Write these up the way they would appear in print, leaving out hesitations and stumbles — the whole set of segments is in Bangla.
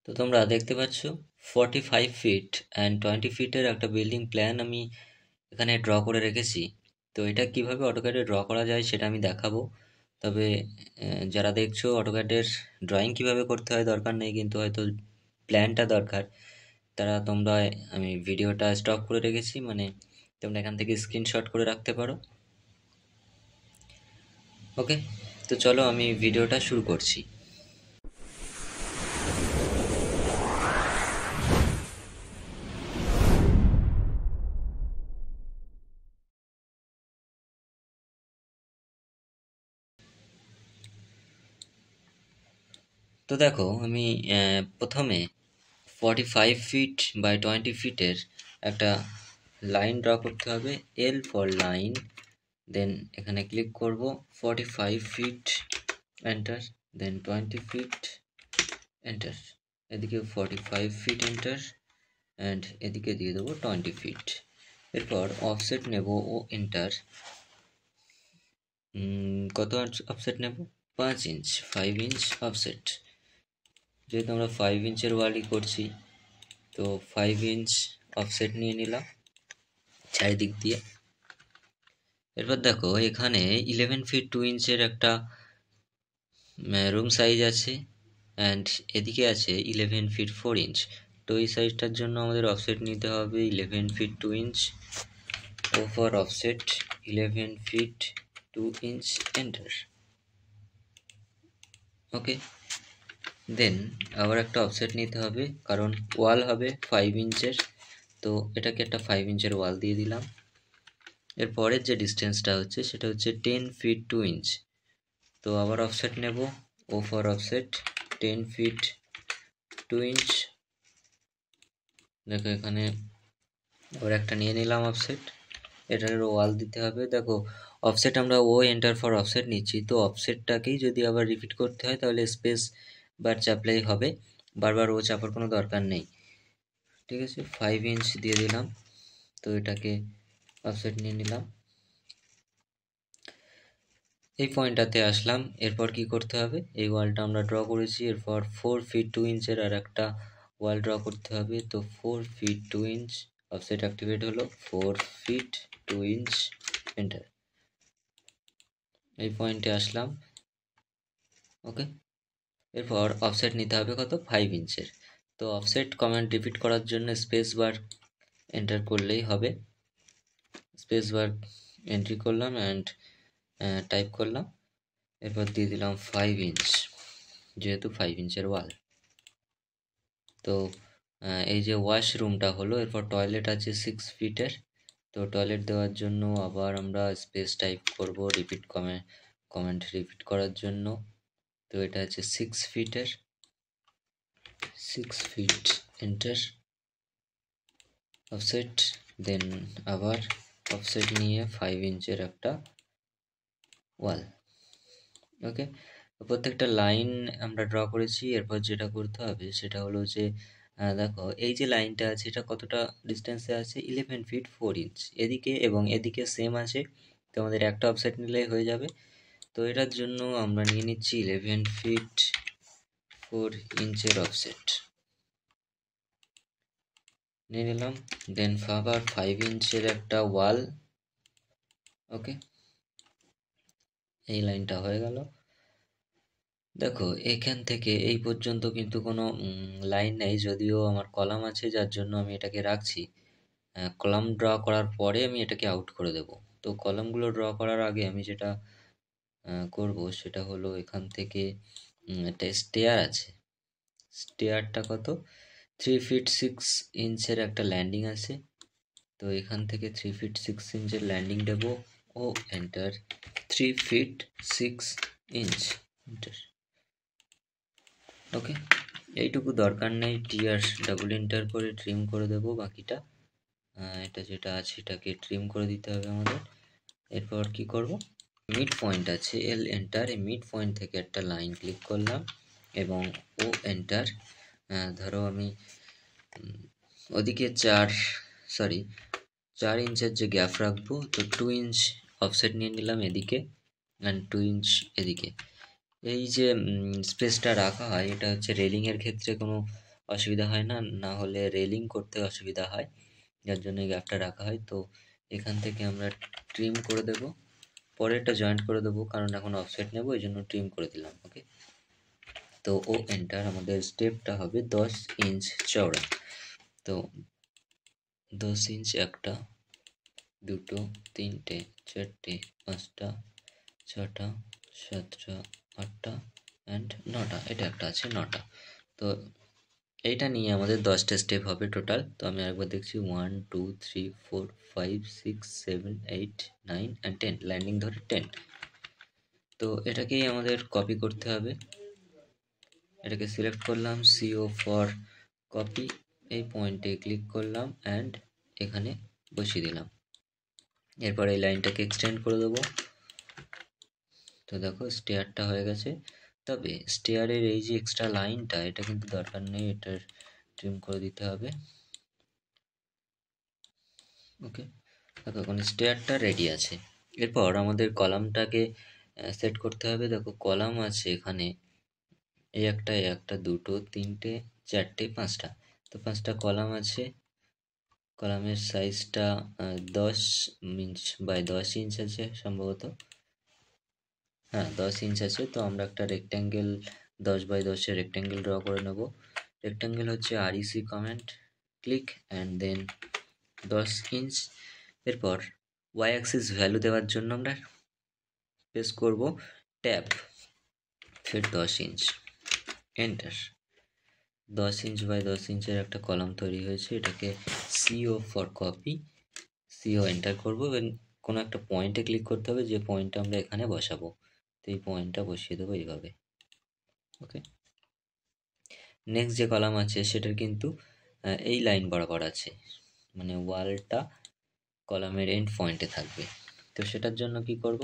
তো তোমরা দেখতে পাচ্ছ 45 ফিট অ্যান্ড 20 ফিটের একটা বিল্ডিং প্ল্যান আমি এখানে ড্র করে রেখেছি। তো এটা কিভাবে অটোক্যাডে ড্র করা যায় সেটা আমি দেখাবো। তবে যারা দেখছো অটোক্যাডের ড্রয়িং কিভাবে করতে হয় দরকার নেই, কিন্তু হয়তো প্ল্যানটা দরকার, তারা তোমরা আমি ভিডিওটা স্টপ করে রেখেছি, মানে তোমরা এখান থেকে স্ক্রিনশট করে রাখতে পারো। ওকে, তো চলো আমি ভিডিওটা শুরু করছি। তো দেখো আমি প্রথমে 45 ফিট বাই 20 ফিটের একটা লাইন ড্র করতে হবে, এল ফর লাইন। দেন এখানে ক্লিক করব 45 ফিট, এন্টার। দেন 20 ফিট, এন্টার। এদিকে 45 ফিট, এন্টার। অ্যান্ড এদিকে দিয়ে দেবো 20 ফিট। এরপর অফসেট নেব ও এন্টার। কত অফসেট নেব? 5 ইঞ্চ, 5 ইঞ্চ অফসেট। যেহেতু আমরা 5 ইঞ্চের ওয়ালই করছি, তো 5 ইঞ্চ অফসেট নিয়ে নিলাম চারিদিক দিয়ে। এরপর দেখো এখানে 11 ফিট 2 ইঞ্চের একটা রুম সাইজ আছে, অ্যান্ড এদিকে আছে 11 ফিট 4 ইঞ্চ। তো এই সাইজটার জন্য আমাদের অফসেট নিতে হবে 11 feet 2 inch. O for offset 11 feet 2 inch, enter. Okay, then আবার একটা অফসেট নিতে হবে, কারণ ওয়াল হবে 5 ইঞ্চের। তো এটাকে একটা 5 ইঞ্চের ওয়াল দিয়ে দিলাম। এরপরের যে ডিস্টেন্সটা হচ্ছে সেটা হচ্ছে 10 ফিট 2 ইঞ্চ। তো আবার অফসেট নেব, O for offset 10 feet 2 inch. দেখো এখানে আবার একটা নিয়ে নিলাম অফসেট, এটারও ওয়াল দিতে হবে। দেখো অফসেট আমরা ও এন্টার ফর অফসেট নিচ্ছি, তো অফসেটটাকেই যদি আবার রিপিট করতে হয় তাহলে স্পেস বার চাপলেই হবে, বারবার ও চাপার কোনো দরকার নেই। ঠিক আছে, 5 ইঞ্চ দিয়ে দিলাম। তো এটাকে অফসেট নিয়ে নিলাম, এই পয়েন্টটাতে আসলাম। এরপর কি করতে হবে, এই ওয়ালটা আমরা ড্র করেছি, এরপর 4 ফিট 2 ইঞ্চের আর একটা ওয়াল ড্র করতে হবে। তো 4 ফিট 2 ইঞ্চ অফসেট অ্যাক্টিভেট হলো, 4 ফিট 2 ইঞ্চ, এন্টার। এই পয়েন্টে আসলাম। ওকে, এরপর অফসেট নিতে হবে কত, 5 ইঞ্চের। তো অফসেট কমান্ড রিপিট করার জন্য স্পেস বার এন্টার করলেই হবে। স্পেস বার এন্ট্রি করলাম অ্যান্ড টাইপ করলাম, এরপর দিয়ে দিলাম 5 ইঞ্চ, যেহেতু 5 ইঞ্চের ওয়াল। তো এই যে ওয়াশরুমটা হলো, এরপর টয়লেট আছে 6 ফিটের। তো টয়লেট দেওয়ার জন্য আবার আমরা স্পেস টাইপ করব রিপিট কমেন্ট রিপিট করার জন্য। তো এটা আছে 6 ফিটের, 6 ফিট, এন্টার। অফসেট, দেন আবার অফসেট নিয়ে 5 ইঞ্চের একটা ওয়াল। ওকে, প্রত্যেকটা লাইন আমরা ড্র করেছি। এরপর যেটা করতে হবে সেটা হলো যে দেখো এই যে লাইনটা আছে এটা কতটা ডিস্টেন্সে আছে, 11 ফিট 4 ইঞ্চ। এদিকে এবং এদিকে সেম আছে, তো আমাদের একটা অফসেট নিলেই হয়ে যাবে। তো এটার জন্য আমরা নিয়ে নিচ্ছি 11 ফিট 4 ইঞ্চের অফসেট নিয়ে নিলাম। দেন আবার 5 ইঞ্চের একটা ওয়াল। ওকে, এই লাইনটা হয়ে গেল। দেখো এখান থেকে এই পর্যন্ত কিন্তু কোনো লাইন নেই, যদিও আমার কলাম আছে যার জন্য আমি এটাকে রাখছি। কলাম ড্র করার পরে আমি এটাকে আউট করে দেব। তো কলামগুলো ড্র করার আগে আমি যেটা করব সেটা হলো এখান থেকে একটা স্টেয়ার আছে, স্টেয়ারটা কত, 3 ফিট 6 ইঞ্চের একটা ল্যান্ডিং আছে। তো এখান থেকে 3 ফিট 6 ইঞ্চের ল্যান্ডিং দেব, O enter. 3 feet 6 inch, enter. Okay, এইটুকু দরকার নেই, টি আর ডাবল এন্টার করে ট্রিম করে দেব বাকিটা। এটা যেটা আছে এটাকে ট্রিম করে দিতে হবে আমাদের। এরপর কি করব, মিড পয়েন্ট আছে এল এন্টার, এই মিড পয়েন্ট থেকে একটা লাইন ক্লিক করলাম এবং ও এন্টার। ধরো আমি ওদিকে 4 ইঞ্চের যে গ্যাপ রাখবো, তো 2 ইঞ্চ অফসেট নিয়ে নিলাম এদিকে অ্যান্ড 2 ইঞ্চ এদিকে। এই যে স্পেসটা রাখা হয় এটা হচ্ছে রেলিংয়ের ক্ষেত্রে কোনো অসুবিধা হয় না, না হলে রেলিং করতে অসুবিধা হয়, যার জন্য এই গ্যাপটা রাখা হয়। তো এখান থেকে আমরা ট্রিম করে দেব, পরে এটা জয়েন্ট করে দেবো কারণ এখন অফসেট নেব, এই জন্য ট্রিম করে দিলাম। ওকে, তো ও এন্টার। আমাদের স্টেপটা হবে 10 ইঞ্চ চওড়া। তো 10 ইঞ্চ একটা, দুটো, তিনটে, চারটে, পাঁচটা, ছটা, সাতটা, আটটা অ্যান্ড নটা, এটা একটা আছে 9টা। তো এইটা নিয়ে আমাদের 10টা স্টেপ হবে টোটাল। তো আমি আরেকবার দেখছি, 1 2 3 4 5 6 7 8 9 অ্যান্ড 10, ল্যান্ডিং ধরে 10। তো এটাকেই আমাদের কপি করতে হবে। এটাকে সিলেক্ট করলাম, CO ফর কপি, এই পয়েন্টে ক্লিক করলাম অ্যান্ড এখানে বসিয়ে দিলাম। এরপর এই লাইনটাকে এক্সটেন্ড করে দেবো। তো দেখো স্টেয়ারটা হয়ে গেছে, তবে স্টেয়ারের এই যে এক্সট্রা লাইনটা, এটা কিন্তু দরকার নেই, এটার ট্রিম করে দিতে হবে। ওকে, দেখো এখন স্টেয়ারটা রেডি আছে। এরপর আমাদের কলামটাকে সেট করতে হবে। দেখো কলাম আছে এখানে, এই একটা, দুটো, তিনটে, চারটে, পাঁচটা। তো 5টা কলাম আছে। কলামের সাইজটা 10 ইঞ্চ বাই 10 ইঞ্চ আছে সম্ভবত। হ্যাঁ, 10 ইঞ্চ আছে। তো আমরা একটা রেক্ট্যাঙ্গেল 10 বাই 10-এর রেক্ট্যাঙ্গেল ড্র করে নেব। রেক্ট্যাঙ্গেল হচ্ছে REC command, click and then 10 inch. এরপর ওয়াই অ্যাক্সিস ভ্যালু দেওয়ার জন্য আমরা প্রেস করব ট্যাব, ফের 10 ইঞ্চ, এন্টার। 10 ইঞ্চ বাই 10 ইঞ্চের একটা কলাম তৈরি হয়েছে। এটাকে CO for copy, CO enter করবো এবং কোনো একটা পয়েন্টে ক্লিক করতে হবে, যে পয়েন্টটা আমরা এখানে বসাবো। তো এই পয়েন্টটা বসিয়ে দেবো এইভাবে। ওকে, নেক্সট যে কলাম আছে সেটার কিন্তু এই লাইন বরাবর আছে, মানে ওয়ালটা কলামের এন্ড পয়েন্টে থাকবে। তো সেটার জন্য কি করব,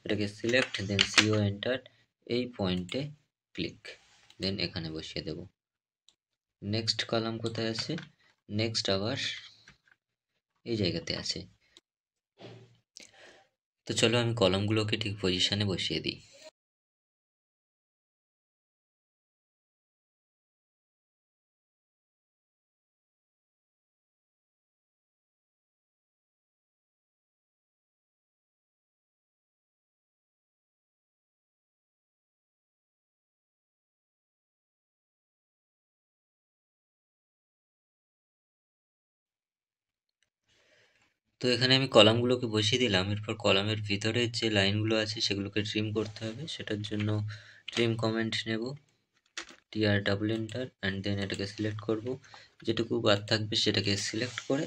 এটাকে সিলেক্ট দেন CO এন্টার, এই পয়েন্টে ক্লিক, দেন এখানে বসিয়ে দেব। নেক্সট কলাম কোথায় আছে, নেক্সট আবার এই জায়গাতে আছে। তো চলো আমি কলামগুলোকে ঠিক পজিশনে বসিয়ে দিই। তো এখানে আমি কলামগুলোকে বসিয়ে দিলাম। এরপর কলামের ভিতরে যে লাইনগুলো আছে সেগুলোকে ট্রিম করতে হবে। সেটার জন্য ট্রিম কমেন্ট নেব, TR double enter and then এটাকে সিলেক্ট করব। যেটুকু বাদ থাকবে সেটাকে সিলেক্ট করে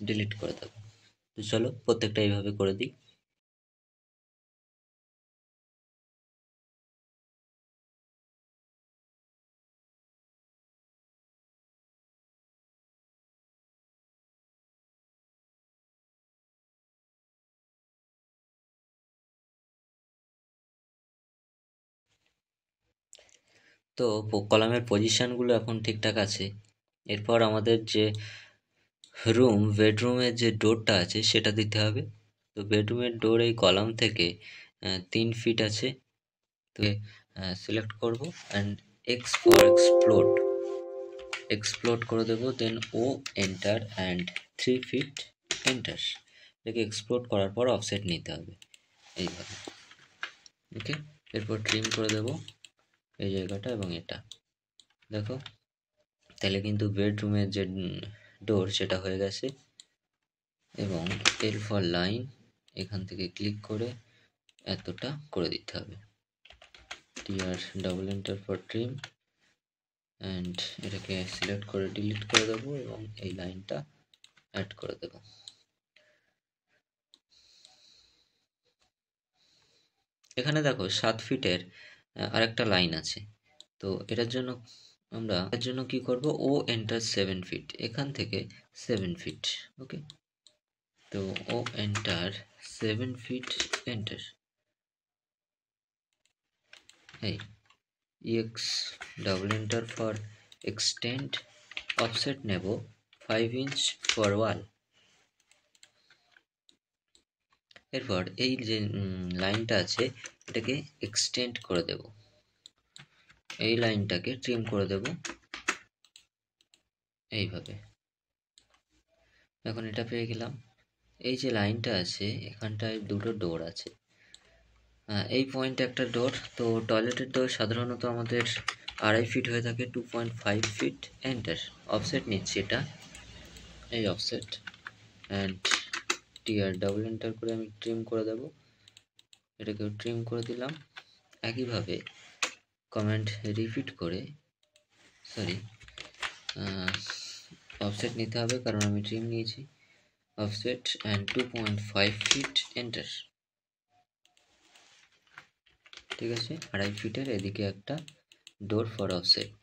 ডিলিট করে দেবো। তো চলো প্রত্যেকটা এইভাবে করে দিই। তো কলামের পজিশনগুলো এখন ঠিকঠাক আছে। এরপর আমাদের যে বেডরুমের যে ডোরটা আছে সেটা দিতে হবে। তো বেডরুমের ডোর এই কলাম থেকে 3 ফিট আছে। তো সিলেক্ট করব অ্যান্ড এক্স ফর এক্সপ্লোড করে দেবো, দেন ও এন্টার অ্যান্ড 3 ফিট এন্টার। এটাকে এক্সপ্লোড করার পর অফসেট নিতে হবে এইভাবে। ওকে, এরপর ট্রিম করে দেবো এই জায়গাটা এবং এটা। দেখো তাহলে কিন্তু বেডরুমের যে ডোর সেটা হয়ে গেছে। এবং এল ফর লাইন, এখান থেকে ক্লিক করে এতটা করে দিতে হবে। TR double enter for trim and এটাকে সিলেক্ট করে ডিলিট করে দেবো এবং এই লাইনটা অ্যাড করে দেবো। এখানে দেখো 7 ফিটের আরেকটা লাইন আছে। তো এটার জন্য আমরা এর জন্য কি করব, ও এন্টার 7 ফিট, এখান থেকে 7 ফিট। ওকে, তো ও এন্টার 7 ফিট এন্টার। এই EX double enter for extend, offset নেব 5 ইঞ্চ ফর ওয়াল। এরপর এই যে লাইনটা আছে এটাকে এক্সটেন্ড করে দেব, এই লাইনটাকে ট্রিম করে দেব এইভাবে। এখন এটা পেয়ে গেলাম। এই যে লাইনটা আছে এখানটায় দুটো ডোর আছে। এই পয়েন্টে একটা ডোর। তো টয়লেটের ডোর সাধারণত আমাদের 2.5 ফিট হয়ে থাকে, 2.5 ফিট। এন্টার। অফসেট নিচ্ছি এটা, এই offset and TR double enter করে আমি ট্রিম করে দেব। এটাকেও ট্রিম করে দিলাম। একইভাবে কমেন্ট রিপিট করে, সরি, অফসেট নিতে হবে কারণ আমি ট্রিম নিয়েছি। Offset and 2.5 feet. এন্টার। ঠিক আছে, 2.5 ফিটের এদিকে একটা ডোর ফর অফসেট।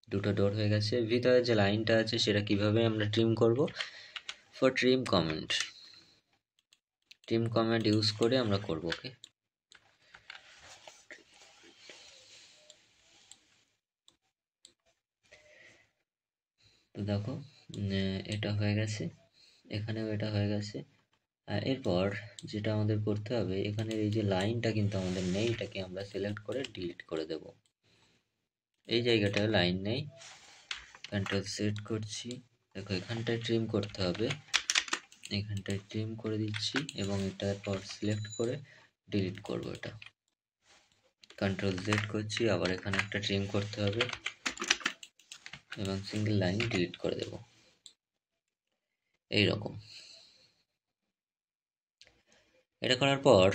দুটো ডোর হয়ে গেছে। ভিতরে যে লাইনটা আছে সেটা কিভাবে আমরা ট্রিম করব? ফর ট্রিম কমেন্ট ইউজ করে আমরা করব। ওকে, তো দেখো এটা হয়ে গেছে, এখানেও এটা হয়ে গেছে। আর এরপর যেটা আমাদের করতে হবে, এখানে এই যে লাইনটা কিন্তু আমাদের নেই, এটাকে আমরা সিলেক্ট করে ডিলিট করে দেব। এই জায়গাটায় লাইন নেই, কন্ট্রোল সেট করছি। দেখো এখানটায় ট্রিম করতে হবে, এখানটায় ট্রিম করে দিচ্ছি এবং এটার পর সিলেক্ট করে ডিলিট করব। এটা কন্ট্রোল জেড করছি, আবার এখানে একটা ট্রিম করতে হবে এবং সিঙ্গেল লাইন ডিলিট করে দেব। এই রকম। এটা করার পর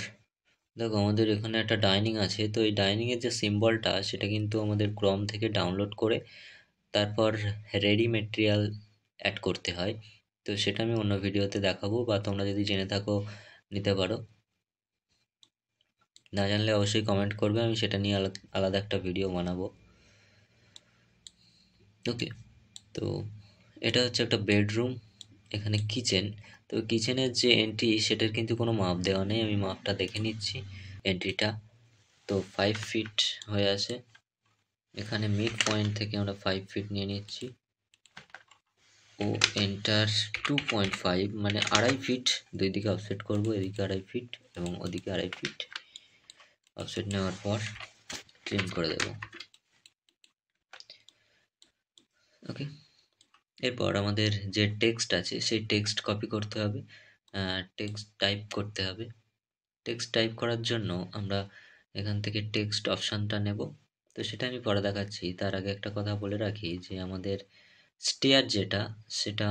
দেখো আমাদের এখানে একটা ডাইনিং আছে। তো এই ডাইনিংয়ের যে সিম্বলটা সেটা কিন্তু আমাদের ক্রোম থেকে ডাউনলোড করে তারপর রেডি মেটেরিয়াল অ্যাড করতে হয়। তো সেটা আমি অন্য ভিডিওতে দেখাবো, বা তোমরা যদি জেনে থাকো নিতে পারো। না জানলে অবশ্যই কমেন্ট করবে, আমি সেটা নিয়ে আলাদা একটা ভিডিও বানাবো। ওকে, তো এটা হচ্ছে একটা বেডরুম, এখানে কিচেন। তো কিচেনের যে এন্ট্রি সেটার কিন্তু কোনো মাপ দেওয়া নেই, আমি মাপটা দেখে নিচ্ছি। এন্ট্রিটা তো 5 ফিট হয়ে আছে। এখানে মিড পয়েন্ট থেকে আমরা 5 ফিট নিয়ে নিচ্ছি। ও এন্টার 2.5 মানে 2.5 ফিট দুই দিকে অফসেট করব, এদিকে 2.5 ফিট এবং ওদিকে 2.5 ফিট। অফসেট নেওয়ার পর ট্রিম করে দেব। ওকে, এরপর আমাদের যে টেক্সট আছে সেই টেক্সট কপি করতে হবে, টেক্সট টাইপ করতে হবে। টেক্সট টাইপ করার জন্য আমরা এখান থেকে টেক্সট অপশানটা নেব। তো সেটা আমি পরে দেখাচ্ছি। তার আগে একটা কথা বলে রাখি যে আমাদের স্টেয়ার যেটা, সেটা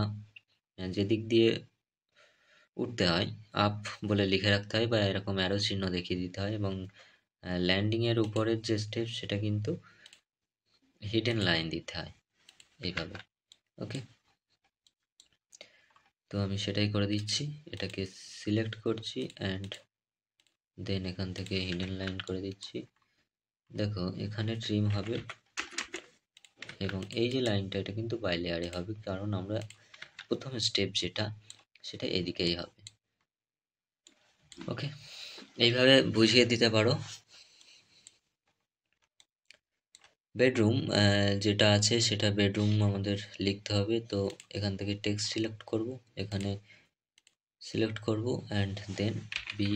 যেদিক দিয়ে উঠতে হয় আপ বলে লিখে রাখতে হয়, বা এরকম অ্যারো চিহ্ন দেখিয়ে দিতে হয়। এবং ল্যান্ডিংয়ের উপরের যে স্টেপ সেটা কিন্তু হিডেন লাইন দিতে হয় এইভাবে। ওকে, তো আমি সেটাই করে দিচ্ছি। এটাকে সিলেক্ট করছি অ্যান্ড দেন এখান থেকে হিডেন লাইন করে দিচ্ছি। দেখো এখানে ট্রিম হবে এবং এই যে লাইনটা এটা কিন্তু বাই লেয়ারে হবে, কারণ আমরা প্রথম স্টেপ যেটা সেটা এদিকেই হবে। ওকে, এইভাবে বুঝিয়ে দিতে পারো। বেডরুম যেটা আছে সেটা বেডরুম আমাদের লিখতে হবে। তো এখান থেকে টেক্সট সিলেক্ট করব, এখানে সিলেক্ট করব and then B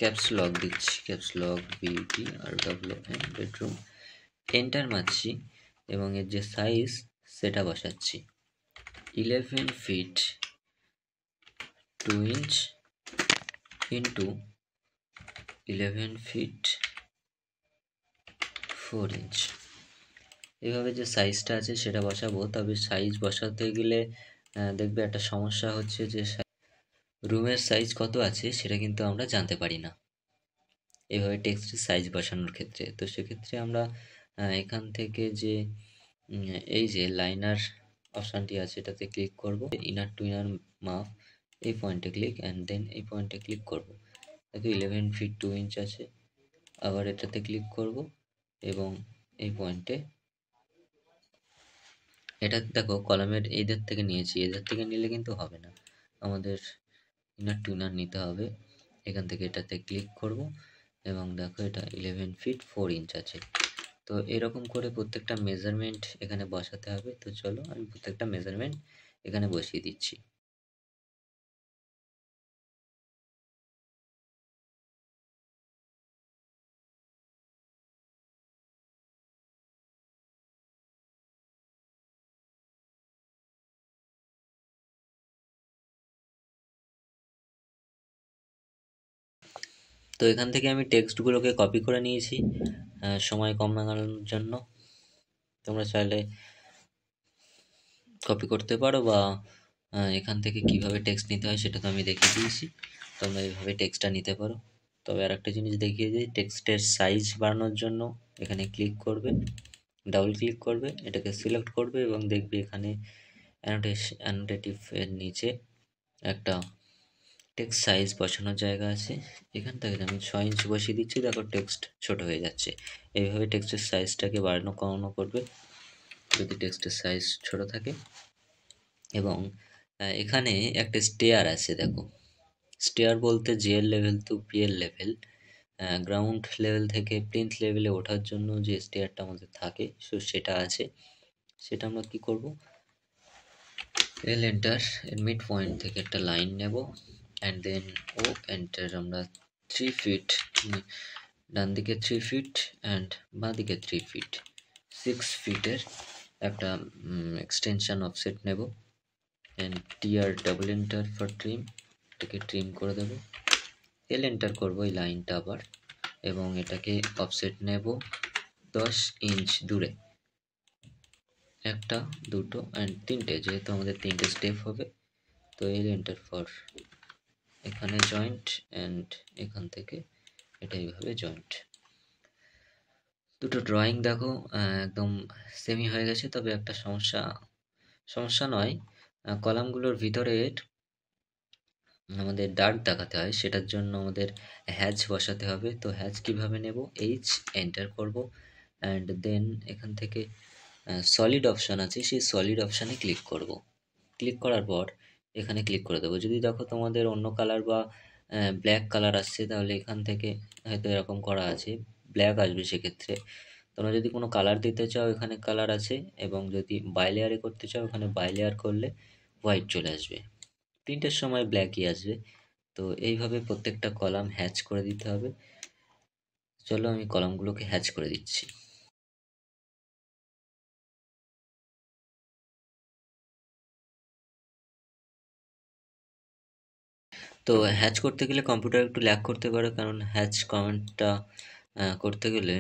caps lock দিচ্ছি, caps lock BT R W N bedroom. Enter মারছি এবং এর যে সাইজ সেটা বসাচ্ছি 11 feet 2 inch into 11 feet 4 inch. এইভাবে যে সাইজটা আছে সেটা বসাবো। তবে সাইজ বসাতে গেলে দেখবে একটা সমস্যা হচ্ছে যে রুমের সাইজ কত আছে সেটা কিন্তু আমরা জানতে পারি না এইভাবে টেক্সটের সাইজ বসানোর ক্ষেত্রে। তো সেক্ষেত্রে আমরা এখান থেকে যে এই যে লাইনার অপশানটি আছে এটাতে ক্লিক করব, ইনার টু ইনার মাপ, এই পয়েন্টে ক্লিক অ্যান্ড দেন এই পয়েন্টে ক্লিক করব। দেখো 11 ফিট 2 ইঞ্চ আছে। আবার এটাতে ক্লিক করব এবং এই পয়েন্টে, এটা দেখো কলামের এদের থেকে নিয়েছি, এদের থেকে নিলে কিন্তু হবে না, আমাদের ইনার টু ইনার নিতে হবে। এখান থেকে এটাতে ক্লিক করব এবং দেখো এটা 11 ফিট 4 ইঞ্চ আছে। তো এরকম করে প্রত্যেকটা মেজারমেন্ট এখানে বসাতে হবে। তো চলো আমি প্রত্যেকটা মেজারমেন্ট এখানে বসিয়ে দিচ্ছি। তো এখান থেকে আমি টেক্সটগুলোকে কপি করে নিয়েছি সময় কম লাগানোর জন্য। তোমরা চাইলে কপি করতে পারো বা এখান থেকে কিভাবে টেক্সট নিতে হয় সেটা তো আমি দেখিয়ে দিয়েছি, তোমরা এইভাবে টেক্সটটা নিতে পারো। তবে আর একটা জিনিস দেখিয়ে দিই, টেক্সটের সাইজ বাড়ানোর জন্য এখানে ক্লিক করবে, ডাবল ক্লিক করবে, এটাকে সিলেক্ট করবে এবং দেখবে এখানে অ্যানোটেটিভ এর নিচে একটা টেক্সট সাইজ বসানোর জায়গা আছে। এখান থেকে আমি 6 ইঞ্চি বসিয়ে দিচ্ছি, দেখো টেক্সট ছোট হয়ে যাচ্ছে। এইভাবে টেক্সটের সাইজটাকে বাড়ানো কমানো করবে যদি টেক্সটের সাইজ ছোট থাকে। এবং এখানে একটা স্টেয়ার আছে, দেখো স্টেয়ার বলতে GL level to PL level, ground level থেকে প্লিন্থ লেভেলে ওঠার জন্য যে স্টেয়ারটা আমাদের থাকে সেটা আছে। সেটা আমরা কি করব, এল এন্টার, এর মিড পয়েন্ট থেকে একটা লাইন নেব অ্যান্ড দেন ও এন্টার, আমরা 3 ফিট, ডান দিকে 3 ফিট অ্যান্ড বাঁ দিকে 3 ফিট, 6 ফিটের একটা এক্সটেনশন অফসেট নেব and TR double enter for trim, এটাকে ট্রিম করে দেবো। এল এন্টার করবো এই লাইনটা আবার এবং এটাকে অফসেট নেব 10 ইঞ্চ দূরে, একটা দুটো অ্যান্ড তিনটে, যেহেতু আমাদের তিনটে স্টেপ হবে। তো এল এন্টার ফর এখানে জয়েন্ট অ্যান্ড এখান থেকে এটা এইভাবে জয়েন্ট। দুটো ড্রয়িং দেখো একদম সেমই হয়ে গেছে, তবে একটা সমস্যা নয়, কলামগুলোর ভিতরে আমাদের ডার্ক দেখাতে হয়, সেটার জন্য আমাদের হ্যাচ বসাতে হবে। তো হ্যাচ কিভাবে নেব, এইচ এন্টার করব অ্যান্ড দেন এখান থেকে সলিড অপশান আছে, সেই সলিড অপশানে ক্লিক করব। ক্লিক করার পর এখানে ক্লিক করে দেবো। যদি দেখো তোমাদের অন্য কালার বা ব্ল্যাক কালার আসছে, তাহলে এখান থেকে হয়তো এরকম করা আছে, ব্ল্যাক আসবে। সেক্ষেত্রে তোমরা যদি কোনো কালার দিতে চাও এখানে কালার আছে, এবং যদি বাই লেয়ারে করতে চাও এখানে বাই লেয়ার করলে হোয়াইট চলে আসবে, প্রিন্টের সময় ব্ল্যাকই আসবে। তো এইভাবে প্রত্যেকটা কলাম হ্যাচ করে দিতে হবে। চলো আমি কলামগুলোকে হ্যাচ করে দিচ্ছি। তো হ্যাচ করতে গেলে কম্পিউটার একটু ল্যাগ করতে পারে, কারণ হ্যাচ কমান্ডটা করতে গেলে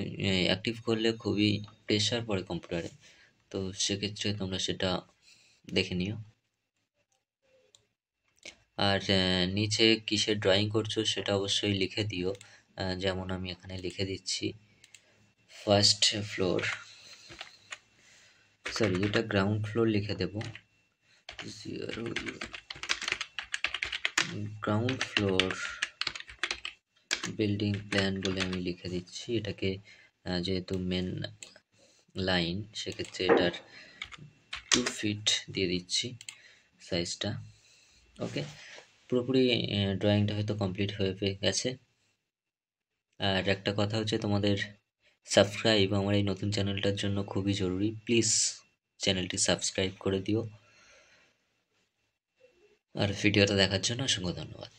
অ্যাক্টিভ করলে খুবই প্রেশার পড়ে কম্পিউটারে। তো সেক্ষেত্রে তোমরা সেটা দেখে নিও। আর নিচে কিসের ড্রয়িং করছো সেটা অবশ্যই লিখে দিও, যেমন আমি এখানে লিখে দিচ্ছি ফার্স্ট ফ্লোর, সরি এটা গ্রাউন্ড ফ্লোর লিখে দেব, গ্রাউন্ড ফ্লোর বিল্ডিং প্ল্যান বলে আমি লিখে দিচ্ছি। এটাকে যেহেতু মেন লাইন, সেক্ষেত্রে এটার 2 ফিট দিয়ে দিচ্ছি সাইজটা। ওকে, পুরোপুরি ড্রয়িংটা হয়তো কমপ্লিট হয়ে গেছে। আর একটা কথা হচ্ছে, তোমাদের সাবস্ক্রাইব আমার এই নতুন চ্যানেলটার জন্য খুবই জরুরি। প্লিজ চ্যানেলটি সাবস্ক্রাইব করে দিও। আর ভিডিওটা দেখার জন্য অসংখ্য ধন্যবাদ।